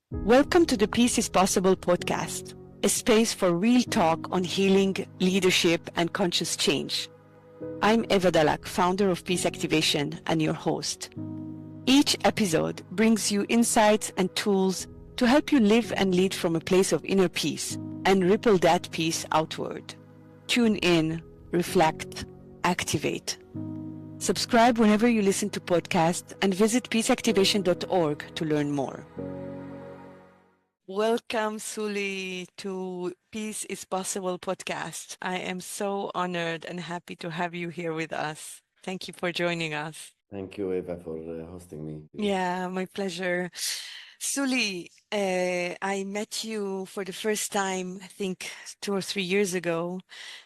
Welcome to the Peace is Possible podcast, a space for real talk on healing, leadership, and conscious change. I'm Eva Dalak, founder of Peace Activation and your host. Each episode brings you insights and tools to help you live and lead from a place of inner peace and ripple that peace outward. Tune in, reflect, activate. Subscribe whenever you listen to podcasts and visit peaceactivation.org to learn more. Welcome, Suli, to Peace is Possible podcast. I am so honored and happy to have you here with us. Thank you for joining us. Thank you, Eva, for hosting me. Yeah, my pleasure. Suli, I met you for the first time, I think 2 or 3 years ago,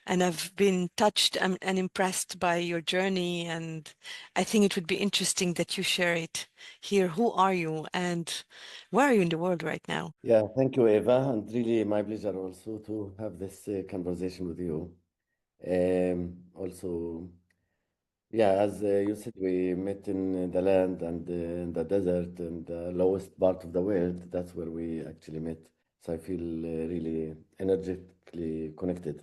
and I've been touched and impressed by your journey. And I think it would be interesting that you share it here. Who are you and where are you in the world right now? Yeah, thank you, Eva, and really my pleasure also to have this conversation with you. Also, yeah, as you said, we met in the land and in the desert and the lowest part of the world. That's where we actually met. So I feel really energetically connected.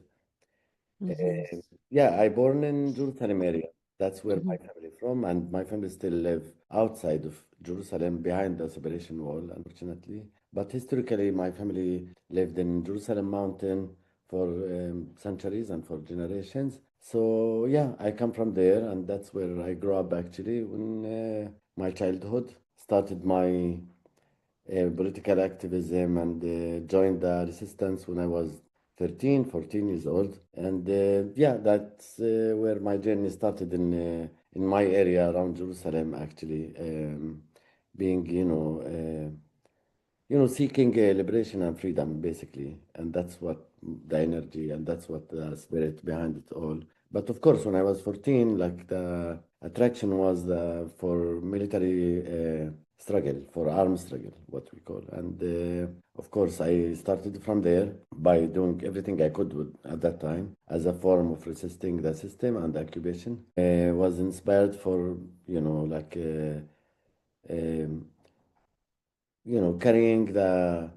Mm-hmm. Uh, yeah, I born in Jerusalem area. That's where Mm-hmm. my family from, and my family still live outside of Jerusalem, behind the separation wall, unfortunately. But historically, my family lived in Jerusalem mountain for centuries and for generations. So yeah, I come from there, and that's where I grew up actually. When my childhood started my political activism and joined the resistance when I was 13, 14 years old. And yeah, that's where my journey started in my area around Jerusalem, actually, being, seeking liberation and freedom, basically. And that's what the energy and that's what the spirit behind it all. But of course, when I was 14, like the attraction was for military struggle, for armed struggle, what we call. And of course, I started from there by doing everything I could at that time as a form of resisting the system and the occupation. Was inspired for, like, um, carrying the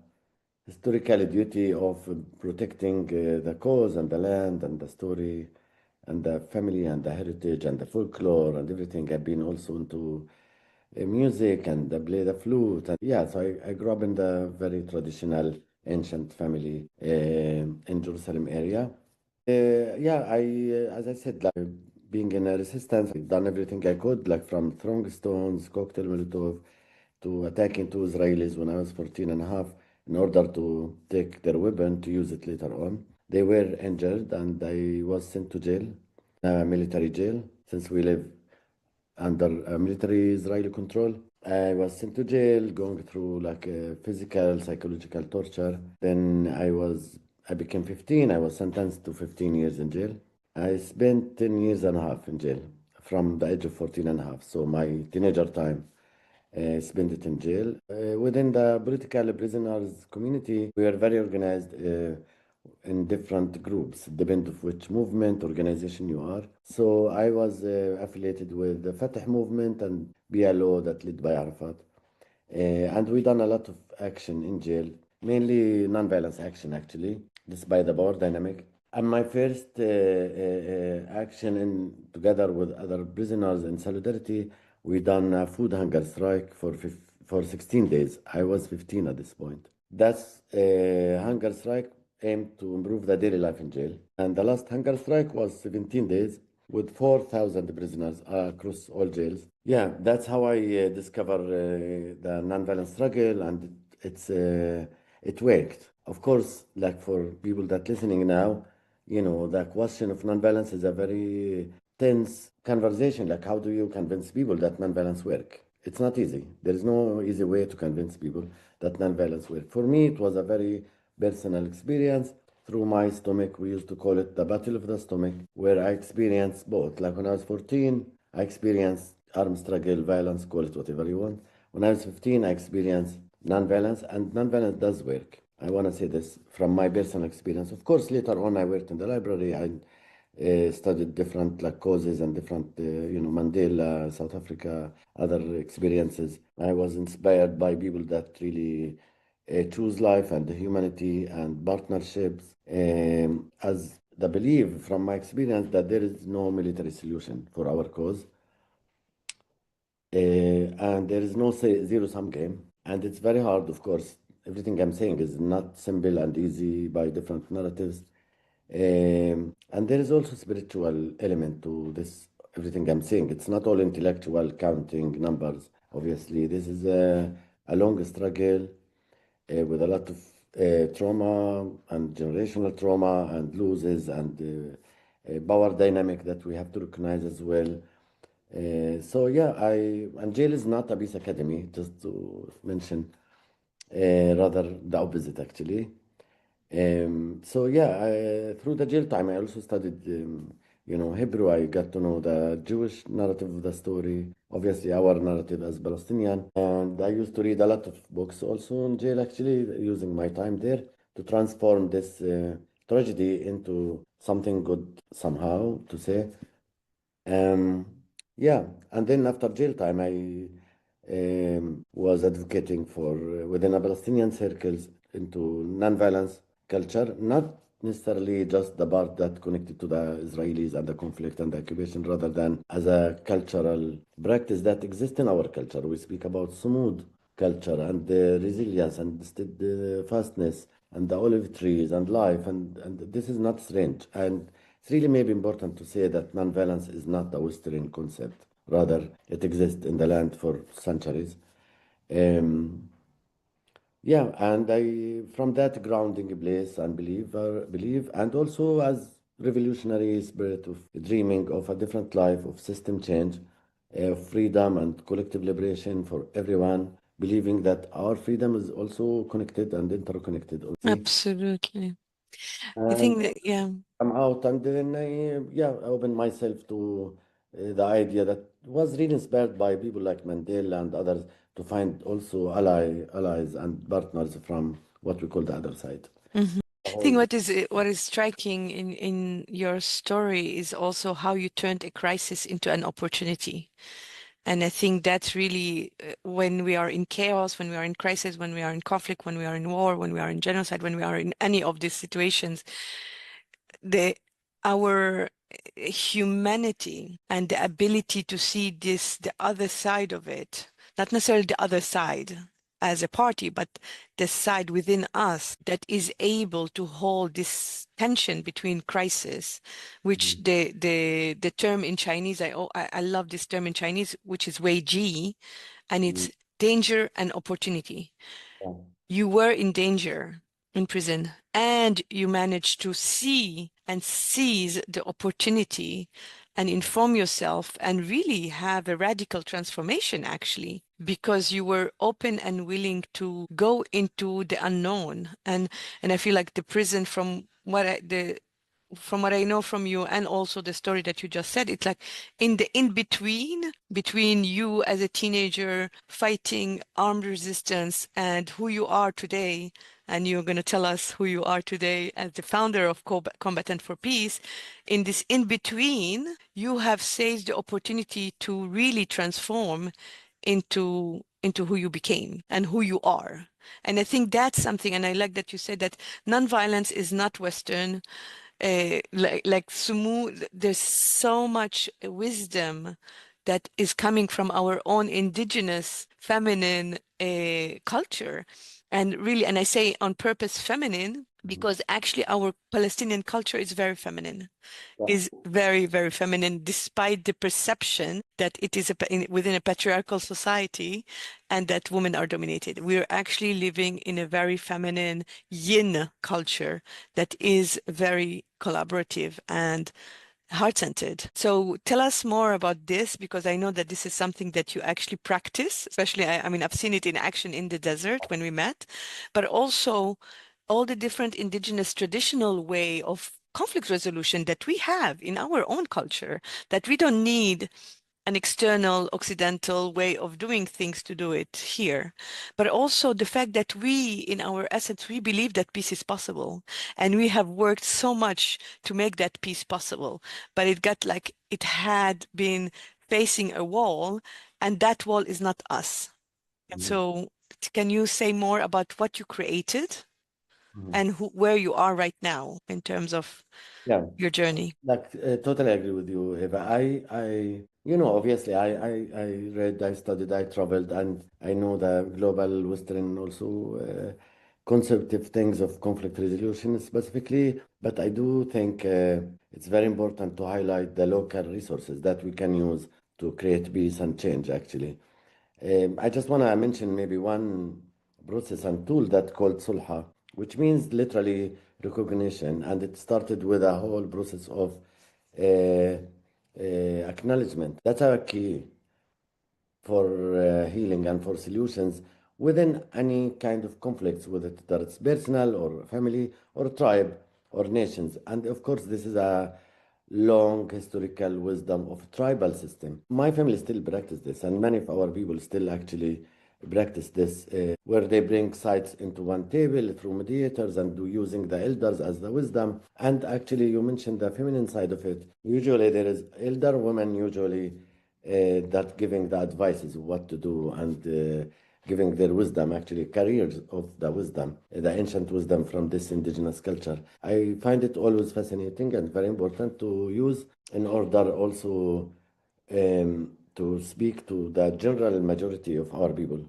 historical duty of protecting the cause and the land and the story and the family and the heritage and the folklore and everything. I've been also into music and I play the flute. And yeah, so I grew up in the very traditional ancient family in Jerusalem area. Yeah, as I said, like being in a resistance, I've done everything I could, like from throwing stones, cocktail Molotov, to attacking two Israelis when I was 14 and a half in order to take their weapon to use it later on. They were injured and I was sent to jail, military jail, since we live under military Israeli control. I was sent to jail, going through like physical, psychological torture. Then I became 15. I was sentenced to 15 years in jail. I spent 10 years and a half in jail from the age of 14 and a half. So my teenager time, spent it in jail. Within the political prisoners community, we are very organized in different groups, depend of which movement, organization you are. So I was affiliated with the Fatah movement and BLO that led by Arafat. And we done a lot of action in jail, mainly non-violence action actually, despite the power dynamic. And my first action together with other prisoners in solidarity, we done a food hunger strike for 16 days. I was 15 at this point. That's hunger strike aimed to improve the daily life in jail. And the last hunger strike was 17 days with 4,000 prisoners across all jails. Yeah, that's how I discover the nonviolent struggle, and it worked. Of course, like for people that listening now, the question of nonviolence is a very tense conversation. Like, how do you convince people that nonviolence work? It's not easy. There is no easy way to convince people that nonviolence work. For me, it was a very personal experience through my stomach. We used to call it the battle of the stomach, where I experienced both. Like when I was 14, I experienced armed struggle, violence, call it whatever you want. When I was 15, I experienced nonviolence, and nonviolence does work. I want to say this from my personal experience. Of course, later on, I worked in the library. I studied different like causes and different, Mandela, South Africa, other experiences. I was inspired by people that really choose life and humanity and partnerships, as the belief from my experience that there is no military solution for our cause, and there is no zero-sum game. And it's very hard, of course. Everything I'm saying is not simple and easy by different narratives. And there is also spiritual element to this, everything I'm saying. It's not all intellectual counting numbers. Obviously, this is a long struggle with a lot of trauma and generational trauma and losses and power dynamic that we have to recognize as well. So yeah, and jail is not a peace academy, just to mention, rather the opposite actually. So yeah, through the jail time, I also studied, Hebrew. I got to know the Jewish narrative of the story, obviously our narrative as Palestinian. And I used to read a lot of books also in jail, actually, using my time there to transform this tragedy into something good somehow, to say. Um, yeah, and then after jail time, I was advocating for within a Palestinian circles into non-violence culture, not necessarily just the part that connected to the Israelis and the conflict and the occupation, rather than as a cultural practice that exists in our culture. We speak about sumud culture and the resilience and steadfastness and the olive trees and life, and this is not strange. And it's really maybe important to say that nonviolence is not a Western concept. Rather, it exists in the land for centuries. Um, yeah, and I, from that grounding place and believe, and also as revolutionary spirit of dreaming of a different life, of system change, freedom and collective liberation for everyone, believing that our freedom is also connected and interconnected. Okay? Absolutely. I And think that, yeah. I'm out, and then I opened myself to the idea that was really inspired by people like Mandela and others to find also allies and partners from what we call the other side. Mhm. I think All- what is striking in your story is also how you turned a crisis into an opportunity. And I think that's really when we are in chaos, when we are in crisis, when we are in conflict, when we are in war, when we are in genocide, when we are in any of these situations, the our humanity and the ability to see the other side of it, not necessarily the other side as a party, but the side within us that is able to hold this tension between crisis, which Mhm. the term in Chinese, I love this term in Chinese, which is wei ji, and Mhm. it's danger and opportunity. Yeah. You were in danger in prison and you managed to see and seize the opportunity and inform yourself and really have a radical transformation actually because you were open and willing to go into the unknown. And I feel like the prison, from what I know from you and also the story that you just said, it's like in the in between you as a teenager fighting armed resistance and who you are today. And you're going to tell us who you are today as the founder of Combatant for Peace. In this in between, you have seized the opportunity to really transform into who you became and who you are. And I think that's something, and I like that you said that nonviolence is not Western, like Sumu, there's so much wisdom that is coming from our own indigenous feminine culture. And really, and I say on purpose feminine, Mhm. because actually our Palestinian culture is very feminine, Yeah. is very, very feminine, despite the perception that it is within a patriarchal society and that women are dominated. We're actually living in a very feminine yin culture that is very collaborative and heart-centered. So tell us more about this because I know that this is something that you actually practice, especially, I mean, I've seen it in action in the desert when we met, but also all the different indigenous traditional way of conflict resolution that we have in our own culture, that we don't need an external occidental way of doing things to do it here, but also the fact that we in our essence we believe that peace is possible and we have worked so much to make that peace possible, but it got like it had been facing a wall and that wall is not us. And Mhm. so project. Can you say more about what you created and where you are right now in terms of Yeah. your journey? Like, totally agree with you, Eva. Obviously, I read, I studied, I traveled, and I know the global Western also conceptive things of conflict resolution specifically. But I do think it's very important to highlight the local resources that we can use to create peace and change, actually. I just want to mention maybe one process and tool that called Sulha, which means literally recognition, and it started with a whole process of acknowledgement. That's our key for healing and for solutions within any kind of conflicts, whether it's personal or family or tribe or nations. And of course, this is a long historical wisdom of tribal system. My family still practice this, and many of our people still actually practice this, where they bring sides into one table through mediators and do using the elders as the wisdom. And actually, you mentioned the feminine side of it. Usually, there is elder women usually that giving the advices what to do and giving their wisdom, actually careers of the wisdom, the ancient wisdom from this indigenous culture. I find it always fascinating and very important to use in order also to speak to the general majority of our people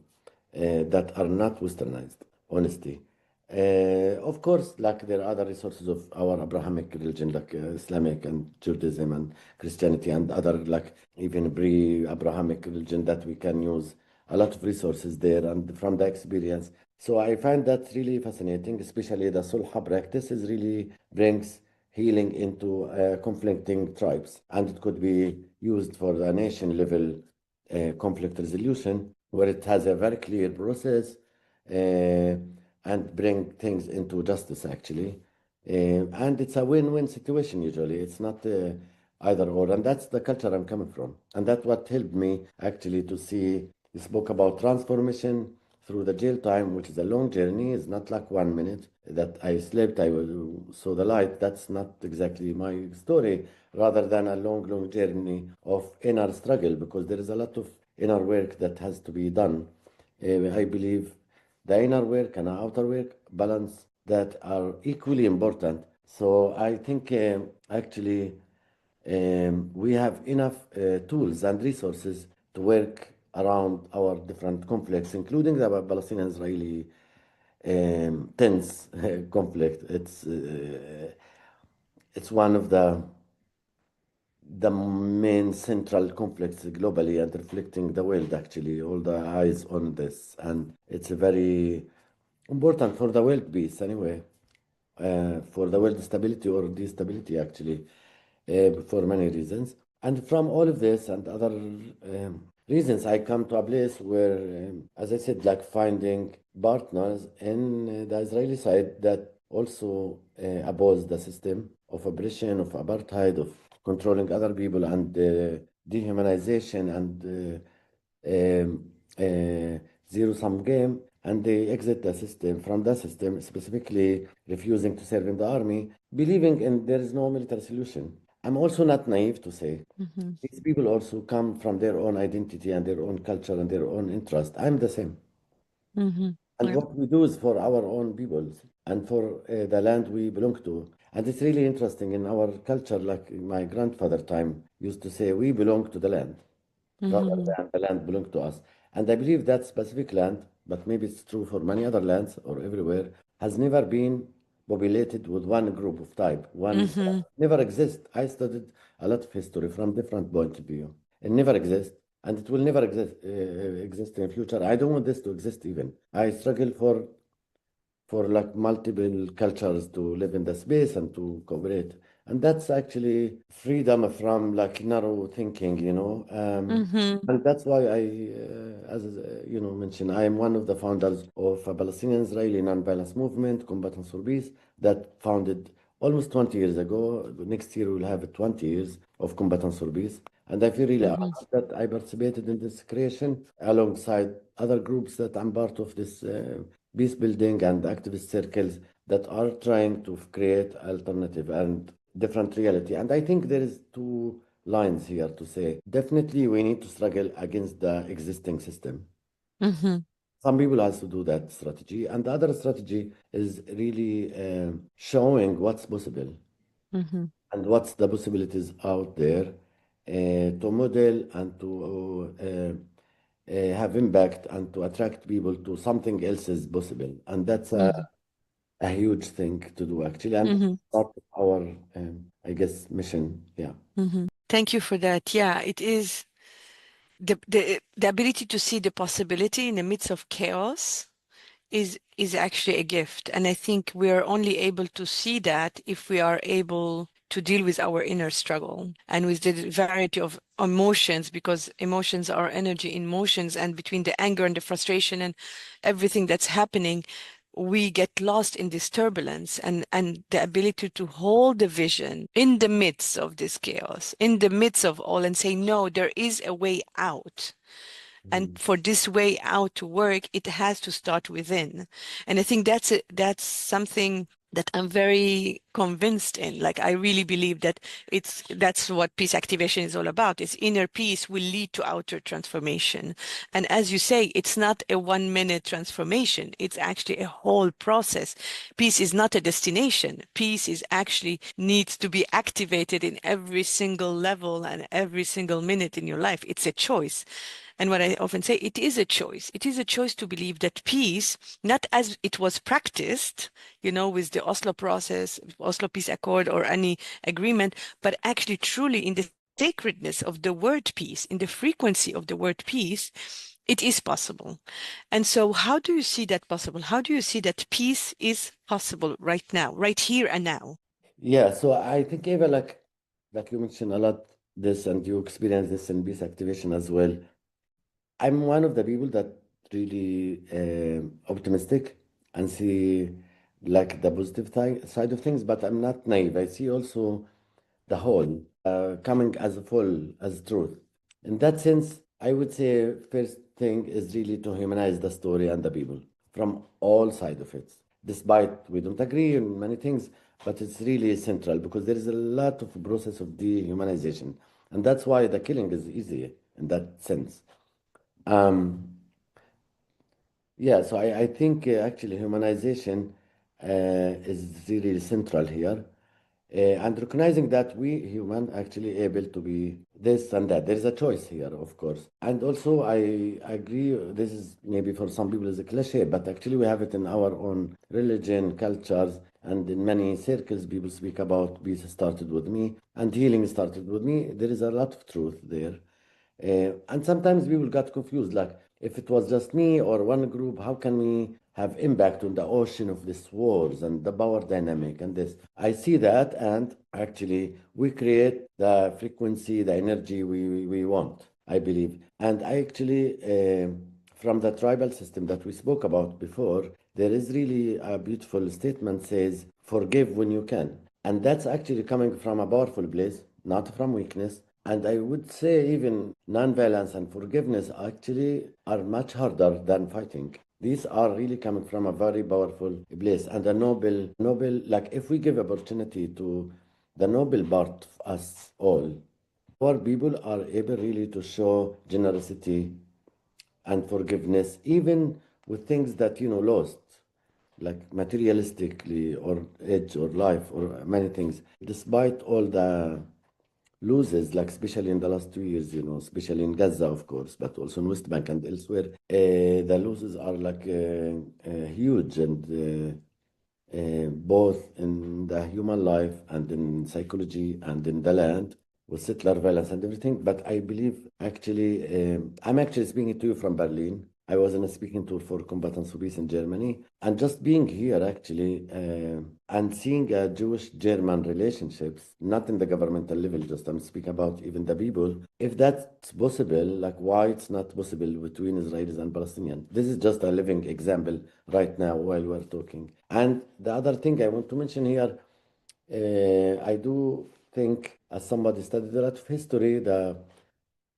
that are not westernized, honestly. Of course, like there are other resources of our Abrahamic religion, like Islamic and Judaism and Christianity and other, like even pre-Abrahamic religion that we can use a lot of resources there and from the experience. So I find that really fascinating, especially the Sulha practice is really brings healing into conflicting tribes, and it could be used for the nation level conflict resolution, where it has a very clear process and bring things into justice, actually. And it's a win-win situation usually. It's not either or. And that's the culture I'm coming from. And that's what helped me actually to see. You spoke about transformation through the jail time, which is a long journey. It's not like 1 minute that I slept, saw the light. That's not exactly my story, rather than a long, long journey of inner struggle, because there is a lot of inner work that has to be done. I believe the inner work and outer work balance that are equally important. So I think actually we have enough tools and resources to work around our different conflicts, including the Palestinian-Israeli tense conflict. It's one of the main central conflicts globally and reflecting the world, actually, all the eyes on this. And it's a very important for the world peace, anyway, for the world stability or destability, actually, for many reasons. And from all of this and other reasons, I come to a place where, as I said, like finding partners in the Israeli side that also oppose the system of oppression, of apartheid, of controlling other people, and dehumanization and zero-sum game, and they exit the system from the system, specifically refusing to serve in the army, believing in there is no military solution. I'm also not naive to say Mhm. these people also come from their own identity and their own culture and their own interest. I'm the same. Mhm. And Yeah. what we do is for our own peoples and for the land we belong to. And it's really interesting in our culture, like my grandfather time used to say, we belong to the land rather Mhm. than the land belong to us. And I believe that specific land, but maybe it's true for many other lands or everywhere, has never been populated with one group of type. One Mhm. never exist. I studied a lot of history from different point of view. It never exists, and it will never exist in the future. I don't want this to exist even. I struggle for like multiple cultures to live in the space and to cooperate. And that's actually freedom from like narrow thinking, Mhm. and that's why as mentioned, I am one of the founders of a Palestinian-Israeli non-violence movement, Combatants for Peace, that founded almost 20 years ago. Next year we'll have 20 years of Combatants for Peace. And I feel really Mhm. honored that I participated in this creation alongside other groups that I'm part of this peace building and activist circles that are trying to create alternative and different reality. And I think there is two lines here to say. Definitely, we need to struggle against the existing system. Mhm. Some people has to do that strategy, and the other strategy is really showing what's possible Mm-hmm. and what's the possibilities out there to model and to have impact and to attract people to something else is possible. And that's a huge thing to do actually, and Mm-hmm. part of our, I guess, mission. Yeah. Mm-hmm. Thank you for that. Yeah, it is the ability to see the possibility in the midst of chaos is actually a gift. And I think we are only able to see that if we are able to deal with our inner struggle and with the variety of emotions, because emotions are energy in motions, and between the anger and the frustration and everything that's happening, we get lost in this turbulence, and the ability to hold the vision in the midst of this chaos, in the midst of all, and say, no, there is a way out. And Mhm. for this way out to work, it has to start within. And I think that's something that I'm very convinced in. Like, I really believe that that's what peace activation is all about. It's inner peace will lead to outer transformation. And as you say, it's not a 1 minute transformation. It's actually a whole process. Peace is not a destination. Peace is actually needs to be activated in every single level and every single minute in your life. It's a choice. And what I often say, it is a choice. It is a choice to believe that peace, not as it was practiced, with the Oslo process, Oslo Peace Accord, or any agreement, but actually truly in the sacredness of the word peace, in the frequency of the word peace, it is possible. And so, how do you see that possible? How do you see that peace is possible right now, right here and now? Yeah, so I think Eva, like you mentioned a lot this, and you experience this in peace activation as well. I'm one of the people that really optimistic and see like the positive side of things, but I'm not naive. I see also the whole coming as a full, as truth. In that sense, I would say first thing is really to humanize the story and the people from all sides of it. Despite we don't agree on many things, but it's really central because there is a lot of process of dehumanization, and that's why the killing is easy in that sense. Um, yeah, so I think actually humanization is really central here. And recognizing that we human actually able to be this and that. There is a choice here, of course. And also I agree, this is maybe for some people is a cliche, but actually we have it in our own religion, cultures, and in many circles people speak about peace started with me and healing started with me. There is a lot of truth there. And sometimes people got confused, like if it was just me or one group, how can we have impact on the ocean of these wars and the power dynamic and this? I see that, and actually we create the frequency, the energy we want, I believe. And I actually, from the tribal system that we spoke about before, there is really a beautiful statement says, forgive when you can. And that's actually coming from a powerful place, not from weakness. And I would say even non-violence and forgiveness actually are much harder than fighting. These are really coming from a very powerful place and a noble, like if we give opportunity to the noble part of us all, our people are able really to show generosity and forgiveness, even with things that, lost, like materialistically or edge or life or many things. Despite all the loses, like especially in the last 2 years, especially in Gaza, of course, but also in West Bank and elsewhere, the losses are like huge and both in the human life and in psychology and in the land with settler violence and everything. But I believe actually, I'm actually speaking to you from Berlin. I was in a speaking tour for Combatants for Peace in Germany. And just being here actually and seeing Jewish-German relationships, not in the governmental level, just I'm speaking about even the people, if that's possible, like why it's not possible between Israelis and Palestinians. This is just a living example right now while we're talking. And the other thing I want to mention here, I do think, as somebody studied a lot of history, uh,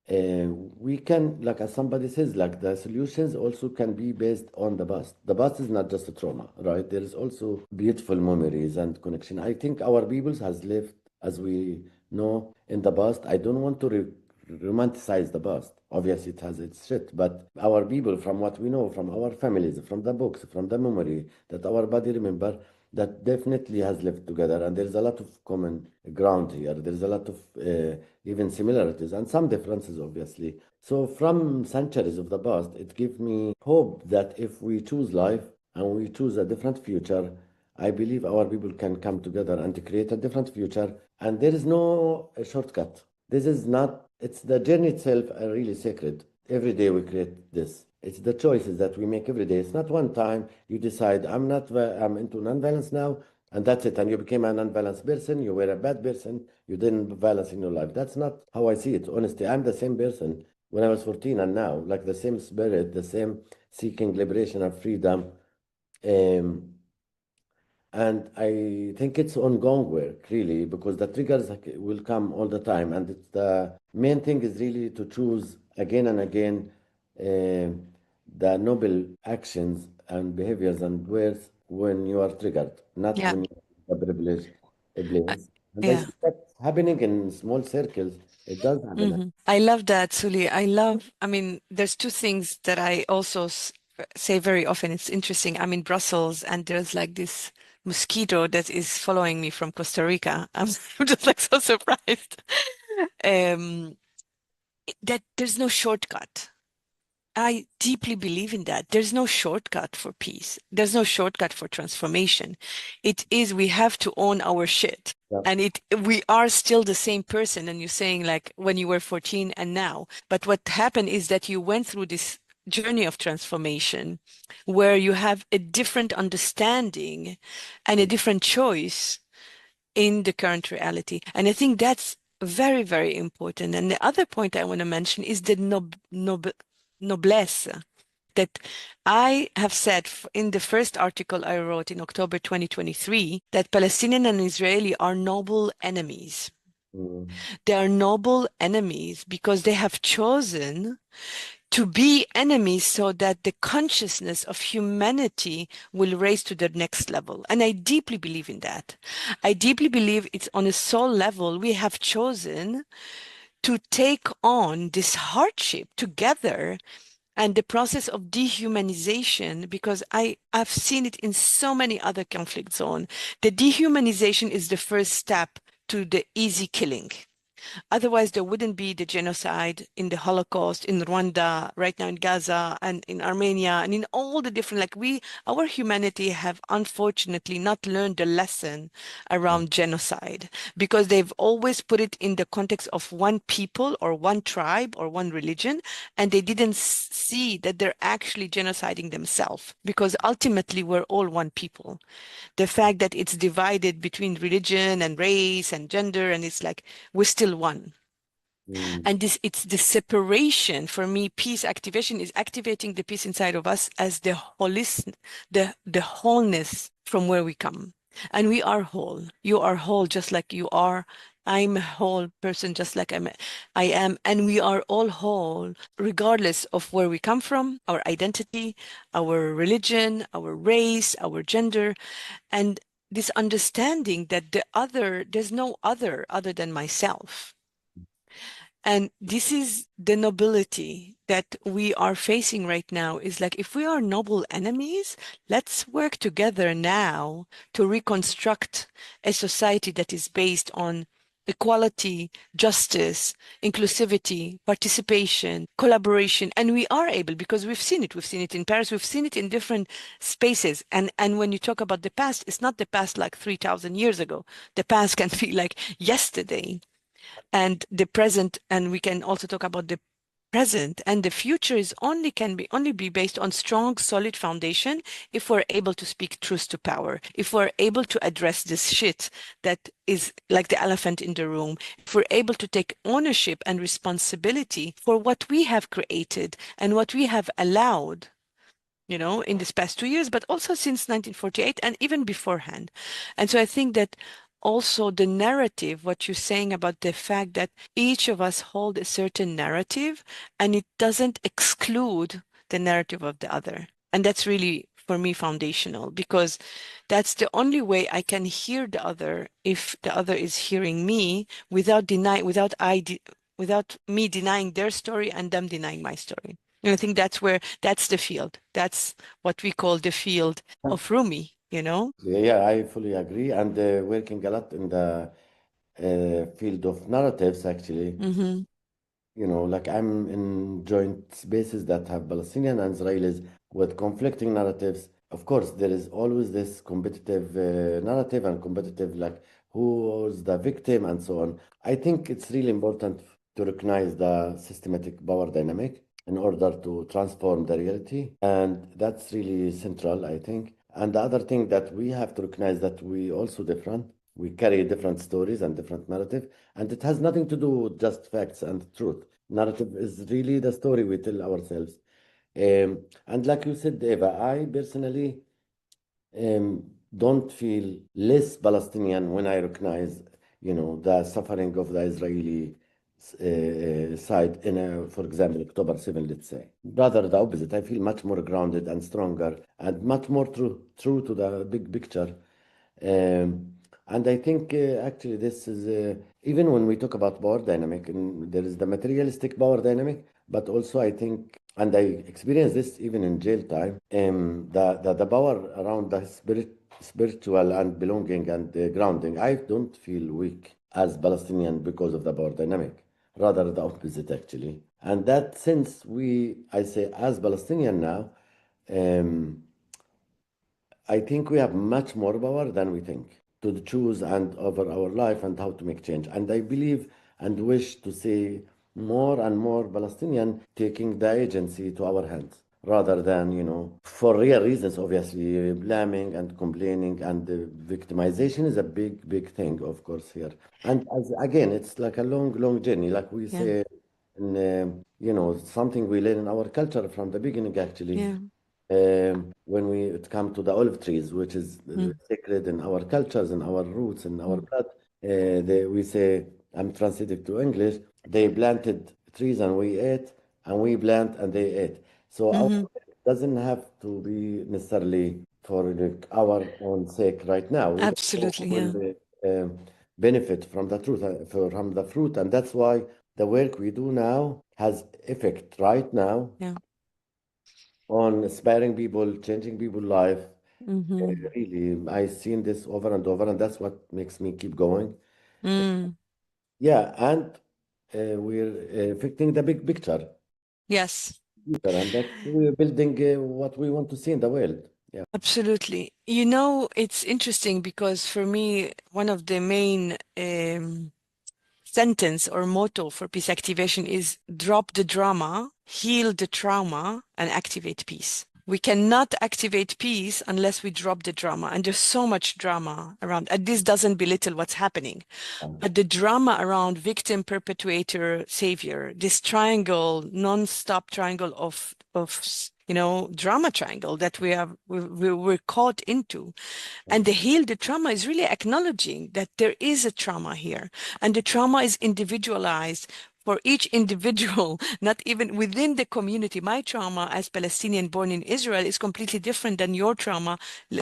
we can, like as somebody says, like the solutions also can be based on the past. The past is not just a trauma, right? There is also beautiful memories and connection. I think our peoples has lived, as we know, in the past. I don't want to romanticize the past. Obviously, it has its shit, but our people, from what we know, from our families, from the books, from the memory that our body remember, that definitely has lived together, and there's a lot of common ground here. There's a lot of even similarities and some differences, obviously. So, from centuries of the past, it gives me hope that if we choose life and we choose a different future, I believe our people can come together and create a different future. And there is no shortcut. This is not, it's the journey itself are really sacred. Every day we create this. It's the choices that we make every day. It's not one time you decide, I'm into non-violence now, and that's it. And you became a non-violence person, you were a bad person, you didn't balance in your life. That's not how I see it. Honestly, I'm the same person when I was 14 and now, like the same spirit, the same seeking liberation and freedom. Um, and I think it's ongoing work, really, because the triggers will come all the time. And it's the main thing is really to choose again and again the noble actions and behaviors and words when you are triggered, not Yeah. when you're a privileged Uh, place. And I Yeah. see that happening in small circles. It does happen. I love that, Suli. I mean, there's two things that I also say very often. It's interesting. I'm in Brussels and there's like this mosquito that is following me from Costa Rica. I'm just like so surprised. Um, that there's no shortcut. I deeply believe in that. There's no shortcut for peace. There's no shortcut for transformation. It is, we have to own our shit. Yeah. And we are still the same person. And you're saying like when you were 14 and now. But what happened is that you went through this journey of transformation where you have a different understanding and a different choice in the current reality. And I think that's very, very important. And the other point I want to mention is the noblesse that I have said in the first article I wrote in October 2023 that Palestinian and Israeli are noble enemies. Mm, They are noble enemies because they have chosen to be enemies so that the consciousness of humanity will raise to the next level. And I deeply believe in that. I deeply believe it's on a soul level. We have chosen to take on this hardship together and the process of dehumanization, because I've seen it in so many other conflict zones. The dehumanization is the first step to the easy killing. Otherwise, there wouldn't be the genocide in the Holocaust, in Rwanda, right now in Gaza, and in Armenia, and in all the different, our humanity have unfortunately not learned the lesson mm, around genocide because they've always put it in the context of one people or one tribe or one religion, and they didn't see that they're actually genociding themselves because ultimately we're all one people. The fact that it's divided between religion and race and gender, and it's like we're still one. mm, And it's the separation. For me, peace activation is activating the peace inside of us as the the wholeness from where we come. And we are whole. You are whole just like you are. I'm a whole person just like I am. And we are all whole, regardless of where we come from, our identity, our religion, our race, our gender, and this understanding that there's no other than myself. And this is the nobility that we are facing right now is like, if we are noble enemies, let's work together now to reconstruct a society that is based on equality, justice, inclusivity, participation, collaboration. And we are able because we've seen it. We've seen it in Paris. We've seen it in different spaces. And when you talk about the past, it's not the past like 3,000 years ago. The past can be like yesterday and the present, and we can also talk about the present, and the future is only be based on strong solid foundation if we're able to speak truth to power, if we're able to address this shit that is like the elephant in the room, if we're able to take ownership and responsibility for what we have created and what we have allowed, in this past 2 years, but also since 1948 and even beforehand. And so I think that also the narrative, what you're saying about the fact that each of us hold a certain narrative and it doesn't exclude the narrative of the other. And that's really, for me, foundational because that's the only way I can hear the other if the other is hearing me without without me denying their story and them denying my story. And I think that's the field. That's what we call the field of Rumi, you know? Yeah, I fully agree. And working a lot in the field of narratives, actually. Mm-hmm. Like I'm in joint spaces that have Palestinian and Israelis with conflicting narratives. Of course, there is always this competitive narrative and competitive, like who's the victim and so on. I think it's really important to recognize the systematic power dynamic in order to transform the reality. And that's really central, I think. And the other thing that we have to recognize that we also different. We carry different stories and different narrative, and it has nothing to do with just facts and truth. Narrative is really the story we tell ourselves. And like you said, Eva, I personally don't feel less Palestinian when I recognize, the suffering of the Israeli side in, for example, October 7, let's say. Rather the opposite. I feel much more grounded and stronger and much more true to the big picture. And I think actually this is, even when we talk about power dynamic, and there is the materialistic power dynamic, but also I think, and I experienced this even in jail time, the power around the spiritual and belonging and grounding. I don't feel weak as Palestinian because of the power dynamic, rather the opposite actually. And that since I say as Palestinian now, um, I think we have much more power than we think to choose and over our life and how to make change. And I believe and wish to see more and more Palestinian taking the agency to our hands rather than, for real reasons, obviously, blaming and complaining and victimization is a big, big thing, of course, here. And again, it's like a long, long journey, like we Yeah. say, in, something we learn in our culture from the beginning, actually Yeah. when it come to the olive trees, which is Mm, sacred in our cultures, in our roots, in our mm, blood. We say, I'm translated to English, they planted trees and we ate, and we plant and they ate. So our mm-hmm. work doesn't have to be necessarily for like, our own sake right now. We Absolutely. Yeah. will benefit from the truth, from the fruit, and that's why the work we do now has effect right now Yeah. on inspiring people, changing people's life. Mm-hmm. Really, I've seen this over and over, and that's what makes me keep going. Mm. Yeah, and we're affecting the big picture, Yes. and that we're building what we want to see in the world. Yeah. Absolutely. You know, it's interesting because for me, one of the main sentence or motto for peace activation is drop the drama, heal the trauma, and activate peace. We cannot activate peace unless we drop the drama. And there's so much drama around. And this doesn't belittle what's happening. But the drama around victim, perpetuator, savior, this triangle, non-stop triangle drama triangle that we're caught into. And the heal the trauma is really acknowledging that there is a trauma here. And the trauma is individualized for each individual, not even within the community. My trauma as Palestinian born in Israel is completely different than your trauma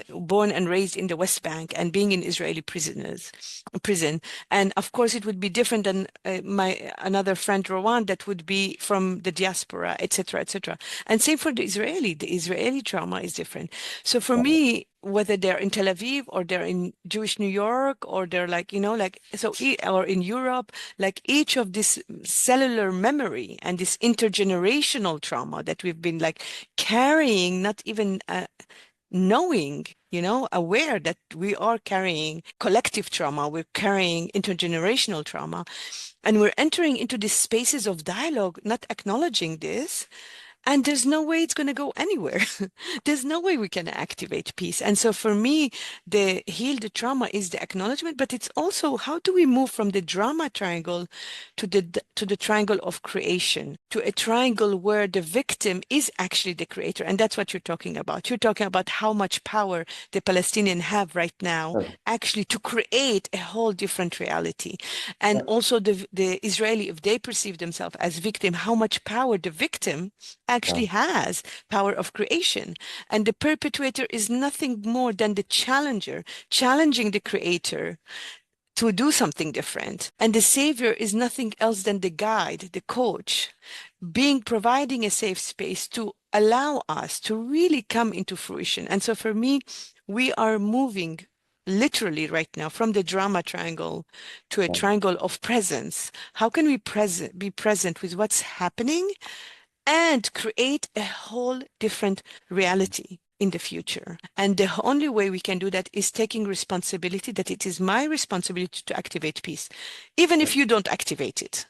born and raised in the West Bank and being in Israeli prison. And of course, it would be different than my another friend, Rowan, that would be from the diaspora, etc., etc. And same for the Israeli. The Israeli trauma is different. So for me, whether they're in Tel Aviv or they're in Jewish New York or they're like, or in Europe, like each of this cellular memory and this intergenerational trauma that we've been like carrying, not even knowing, aware that we are carrying collective trauma, we're carrying intergenerational trauma, and we're entering into these spaces of dialogue, not acknowledging this. And there's no way it's going to go anywhere. There's no way we can activate peace. And so for me, the heal the trauma is the acknowledgement, but it's also how do we move from the drama triangle to the triangle of creation, to a triangle where the victim is actually the creator. And that's what you're talking about. You're talking about how much power the Palestinians have right now actually to create a whole different reality. And also the Israeli, if they perceive themselves as victim, how much power the victim actually has power of creation. And the perpetuator is nothing more than the challenger, challenging the creator to do something different. And the savior is nothing else than the guide, the coach, providing a safe space to allow us to really come into fruition. And so for me, we are moving literally right now from the drama triangle to a triangle of presence. How can we be present with what's happening and create a whole different reality in the future? And the only way we can do that is taking responsibility, that it is my responsibility to activate peace, even if you don't activate it.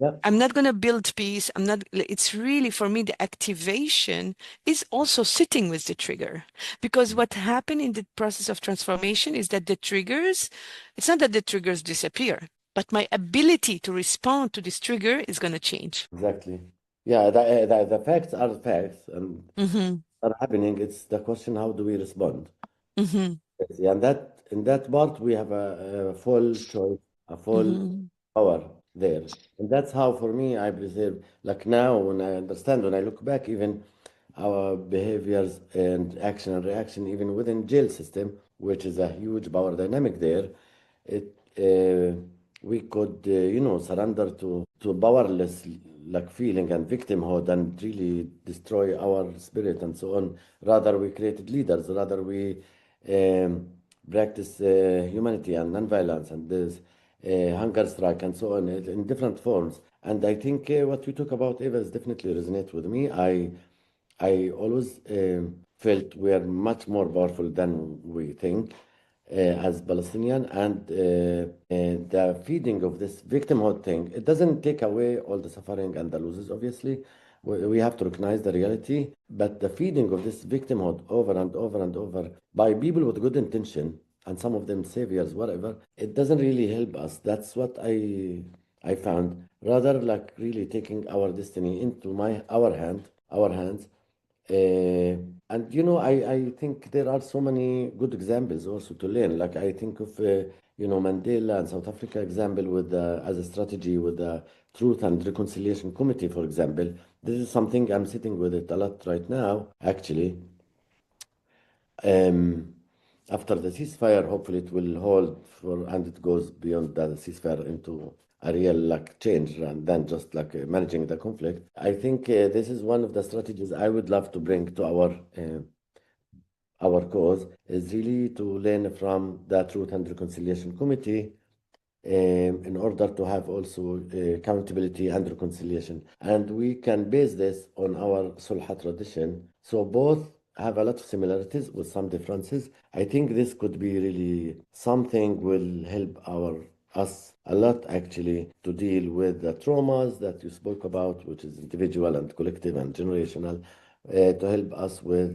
Yeah, I'm not going to build peace. It's really for me, the activation is also sitting with the trigger. Because what happened in the process of transformation is that it's not that the triggers disappear, but my ability to respond to this trigger is going to change. exactly. Yeah, the facts are facts and Mm-hmm. are happening. It's the question, how do we respond? Mm-hmm. Yes, yeah, and that in that part we have a full choice, a full Mm-hmm. power there, and that's how for me I preserve. Like now, when I understand, when I look back, even our behaviors and action and reaction, even within jail system, which is a huge power dynamic there, it we could surrender to powerless like feeling and victimhood and really destroy our spirit and so on. Rather, we created leaders. Rather, we um, practice humanity and nonviolence and this hunger strike and so on in different forms. And I think what you talk about, Eva, is definitely resonate with me. I always felt we are much more powerful than we think as Palestinian, and the feeding of this victimhood thing, it doesn't take away all the suffering and the losses, obviously. We have to recognize the reality, but the feeding of this victimhood over and over and over by people with good intention, and some of them saviors, whatever, it doesn't really help us. That's what I found. Rather, like really taking our destiny into our hands, and I think there are so many good examples also to learn. Like I think of Mandela and South Africa example with as a strategy with the Truth and Reconciliation Committee, for example. This is something I'm sitting with it a lot right now, actually. Um, After the ceasefire, hopefully it will hold for, and it goes beyond the ceasefire into a real like change and then just like managing the conflict. I think this is one of the strategies I would love to bring to our cause is really to learn from the Truth and Reconciliation Committee in order to have also accountability and reconciliation. And we can base this on our Sulha tradition. So both have a lot of similarities with some differences. I think this could be really something will help us a lot actually to deal with the traumas that you spoke about, which is individual and collective and generational, to help us with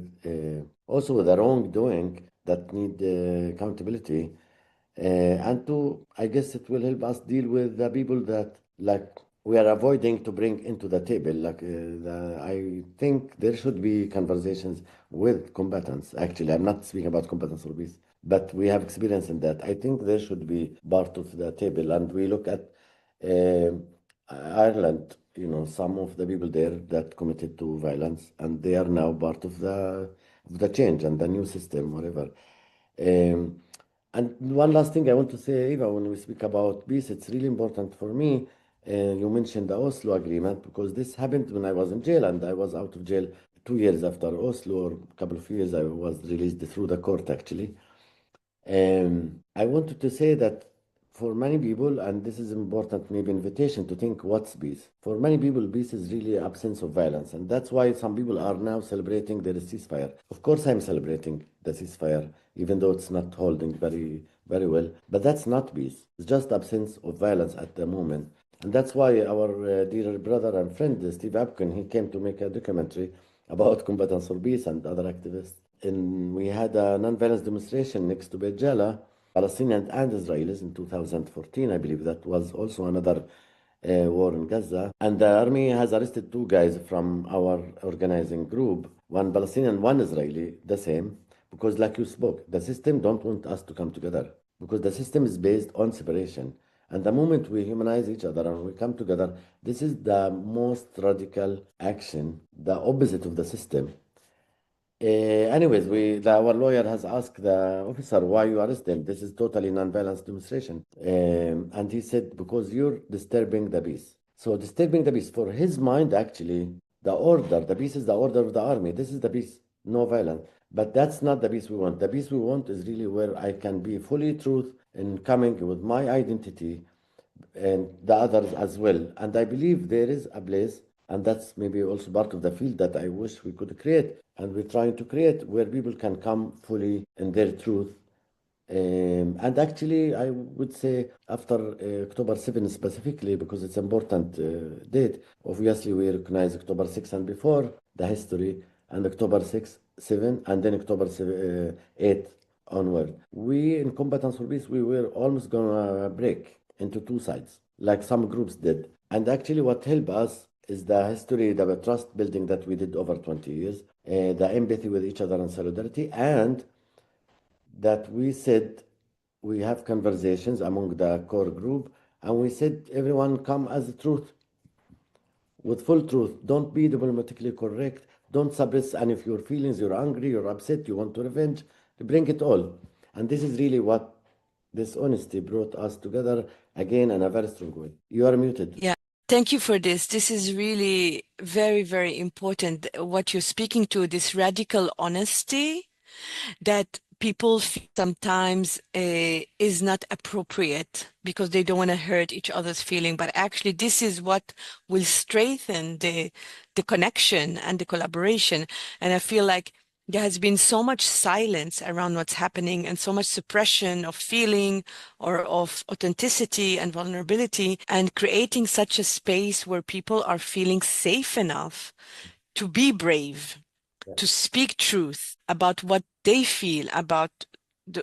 also with the wrongdoing that need accountability and I guess it will help us deal with the people that like we are avoiding to bring into the table. I think there should be conversations with combatants. Actually, I'm not speaking about combatants or peace, but we have experience in that. I think there should be part of the table, and we look at Ireland. Some of the people there that committed to violence, and they are now part of the change and the new system, whatever. Um, and one last thing I want to say, Eva, when we speak about peace, it's really important for me. You mentioned the Oslo Agreement because this happened when I was in jail and I was out of jail 2 years after Oslo, or a couple of years. I was released through the court actually. I wanted to say that for many people, and this is important, maybe invitation to think what's peace. For many people, peace is really absence of violence, and that's why some people are now celebrating their ceasefire. Of course, I'm celebrating the ceasefire, even though it's not holding very, very well. But that's not peace. It's just absence of violence at the moment, and that's why our dear brother and friend Steve Apkin he came to make a documentary about Combatants for Peace and other activists. And we had a non-violence demonstration next to Beit Jala, Palestinians and Israelis in 2014, I believe. That was also another war in Gaza. And the army has arrested two guys from our organizing group, one Palestinian, one Israeli, the same, because like you spoke, the system don't want us to come together because the system is based on separation. And the moment we humanize each other and we come together, this is the most radical action, the opposite of the system. Anyways, our lawyer has asked the officer why you arrest them. This is totally non-violence demonstration. And he said, because you're disturbing the peace. So disturbing the peace, for his mind, actually, the peace is the order of the army. This is the peace, no violence. But that's not the peace we want. The peace we want is really where I can be fully truth in coming with my identity and the others as well. And I believe there is a place, and that's maybe also part of the field that I wish we could create, and we're trying to create, where people can come fully in their truth. And actually, I would say after October 7 specifically, because it's important date. Obviously, we recognize October 6 and before the history, and October 6, 7, and then October 7, 8 onward. We in Combatants for Peace, we were almost gonna break into two sides, like some groups did. And actually, what helped us is the history, the trust building that we did over 20 years, the empathy with each other and solidarity, and that we said we have conversations among the core group, and we said everyone come as the truth, with full truth. Don't be diplomatically correct. Don't suppress any of your feelings. You're angry, you're upset, you want to revenge. Bring it all. And this is really what this honesty brought us together again in a very strong way. You are muted. Yeah. Thank you for this. This is really very, very important. What you're speaking to, this radical honesty that people feel sometimes is not appropriate because they don't want to hurt each other's feeling. But actually, this is what will strengthen the connection and the collaboration. And I feel like there has been so much silence around what's happening and so much suppression of feeling or of authenticity and vulnerability, and creating such a space where people are feeling safe enough to be brave, to speak truth about what they feel about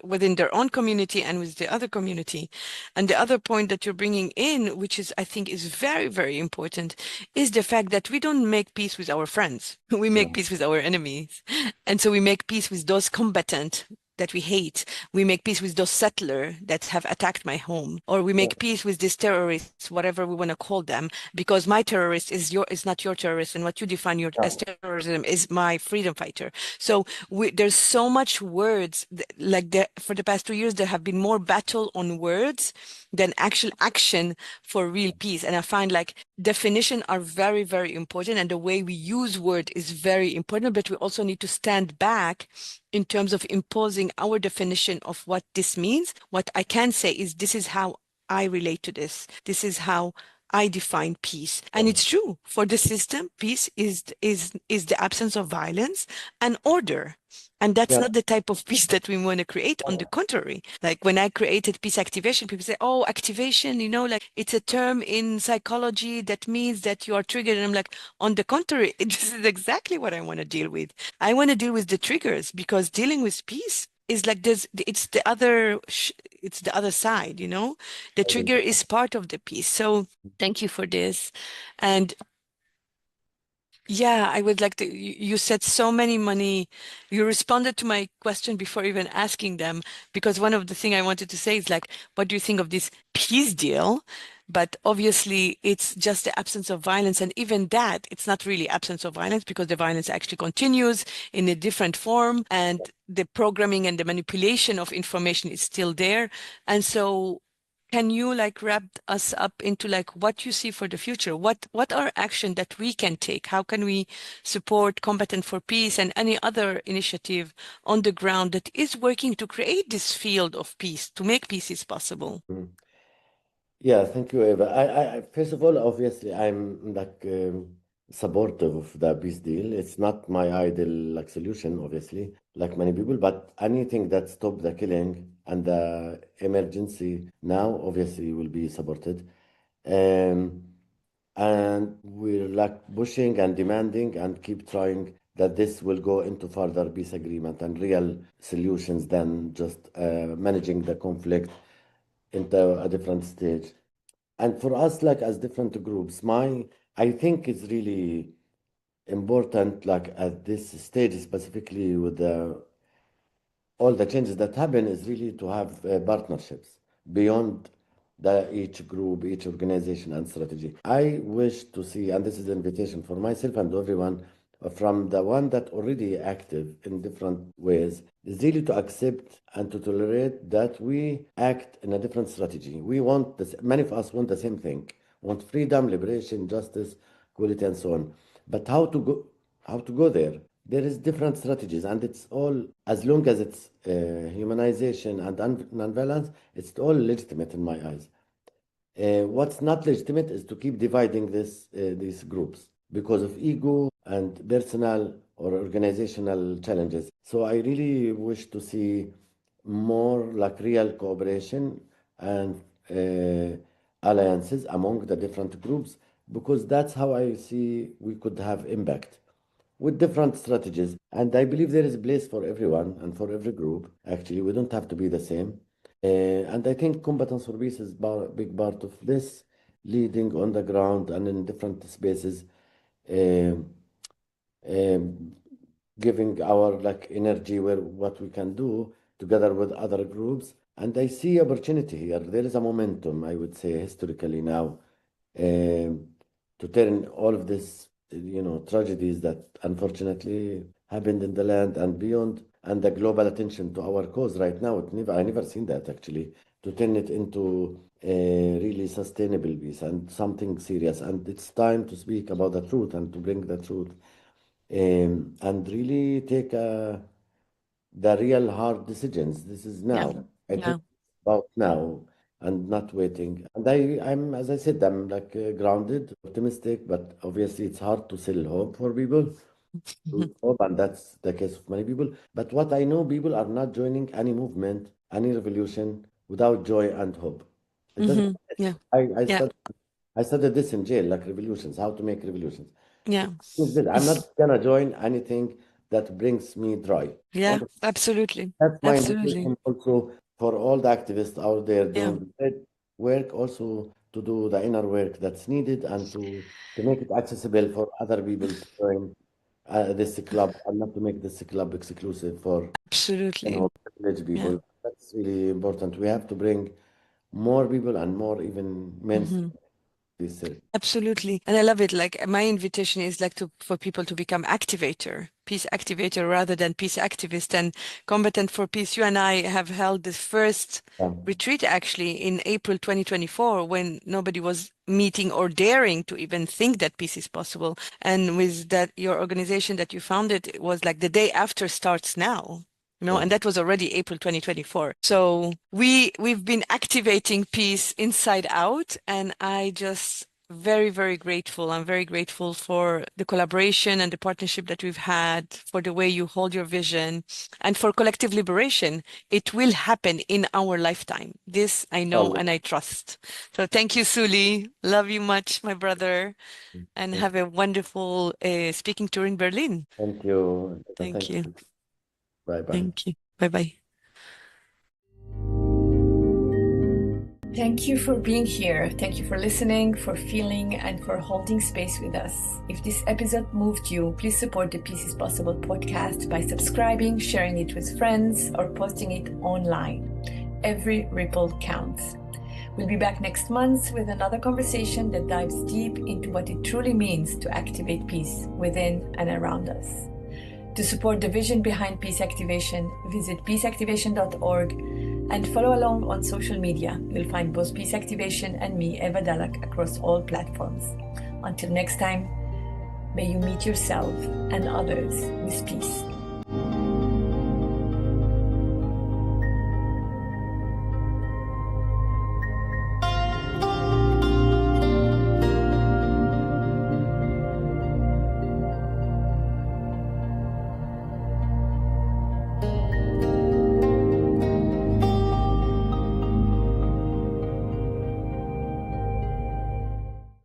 within their own community and with the other community. And the other point that you're bringing in, which is, I think, is very, very important, is the fact that we don't make peace with our friends. We make peace with our enemies. And so we make peace with those combatants that we hate. We make peace with those settlers that have attacked my home, or we make peace with these terrorists, whatever we want to call them, because my terrorist is not your terrorist, and what you define as terrorism is my freedom fighter. So there's so much words, like for the past 2 years, there have been more battle on words than actual action for real peace. And I find like definition are very, very important, and the way we use word is very important, but we also need to stand back in terms of imposing our definition of what this means. What I can say is this is how I relate to this. This is how I define peace. And it's true for the system, peace is the absence of violence and order. And that's not the type of peace that we want to create. On the contrary, like when I created peace activation, people say, oh, activation, like it's a term in psychology that means that you are triggered. And I'm like, on the contrary, this is exactly what I want to deal with. I want to deal with the triggers, because dealing with peace is like it's the other side, the trigger is part of the piece. So thank you for this. And yeah, I would like to, you said so many, you responded to my question before even asking them, because one of the things I wanted to say is like, what do you think of this peace deal? But obviously it's just the absence of violence. And even that, it's not really absence of violence, because the violence actually continues in a different form, and the programming and the manipulation of information is still there. And so can you like wrap us up into like what you see for the future? What are action that we can take? How can we support Combatant for Peace and any other initiative on the ground that is working to create this field of peace, to make peace possible? Yeah, thank you, Eva. First of all, obviously, I'm like supportive of the peace deal. It's not my ideal like solution, obviously, like many people, but anything that stop the killing and the emergency now, obviously, will be supported. Um, and we're like pushing and demanding and keep trying that this will go into further peace agreement and real solutions than just managing the conflict into a different stage. And for us, like as different groups, I think it's really important, like at this stage, specifically with all the changes that happen, is really to have partnerships beyond each group, each organization and strategy. I wish to see, and this is an invitation for myself and everyone, from the one that already active in different ways is really to accept and to tolerate that we act in a different strategy. We want this, many of us want the same thing, want freedom, liberation, justice, equality, and so on. But how to go there? There is different strategies, and it's all, as long as it's humanization and non-violence, it's all legitimate in my eyes. What's not legitimate is to keep dividing these groups because of ego and personal or organizational challenges. So I really wish to see more like real cooperation and alliances among the different groups, because that's how I see we could have impact with different strategies. And I believe there is a place for everyone and for every group. Actually, we don't have to be the same. And I think Combatants for Peace is a big part of this, leading on the ground and in different spaces, um, um, giving our like energy where what we can do together with other groups. And I see opportunity here. There is a momentum, I would say, historically now, um, to turn all of this, tragedies that unfortunately happened in the land and beyond, and the global attention to our cause right now. I never seen that actually, to turn it into a really sustainable peace and something serious. And it's time to speak about the truth and to bring the truth, and really take the real hard decisions. This is Yeah. now. I think Yeah. it's about now and not waiting. And I'm, as I said, I'm like grounded, optimistic, but obviously it's hard to sell hope for people. Mhm. Hope, and that's the case of many people. But what I know, people are not joining any movement, any revolution without joy and hope. It doesn't. Yeah. I Yeah. studied this in jail, like revolutions, how to make revolutions. Yeah. I'm not gonna join anything that brings me joy. Yeah. Absolutely. That's my Absolutely. invitation also for all the activists out there Yeah. doing the great work, also to do the inner work that's needed and to make it accessible for other people to join this club, and not to make this club exclusive for Absolutely. privileged Yeah. people. That's really important. We have to bring more people and more even men Mhm. this. Absolutely. And I love it. Like my invitation is like to for people to become peace activator rather than peace activist. And Combatant for Peace, you and I have held the first Yeah. retreat actually in April 2024 when nobody was meeting or daring to even think that peace is possible. And with that, your organization that you founded, it was like the day after starts now. Yeah. And that was already April 2024. So we've been activating peace inside out, and I just very, very grateful. I'm very grateful for the collaboration and the partnership that we've had, for the way you hold your vision, and for collective liberation. It will happen in our lifetime. This I know Inshallah. and I trust. So thank you, Suli. Love you much, my brother, and have a wonderful speaking tour in Berlin. Thank you. Thank Thank you. you. Bye bye. Thank you. Bye bye. Thank you for being here. Thank you for listening, for feeling, and for holding space with us. If this episode moved you, please support the Peace is Possible podcast by subscribing, sharing it with friends, or posting it online. Every ripple counts. We'll be back next month with another conversation that dives deep into what it truly means to activate peace within and around us. To support the vision behind Peace Activation, visit peaceactivation.org and follow along on social media. You'll find both Peace Activation and me, Eva Dalak, across all platforms. Until next time, may you meet yourself and others with peace.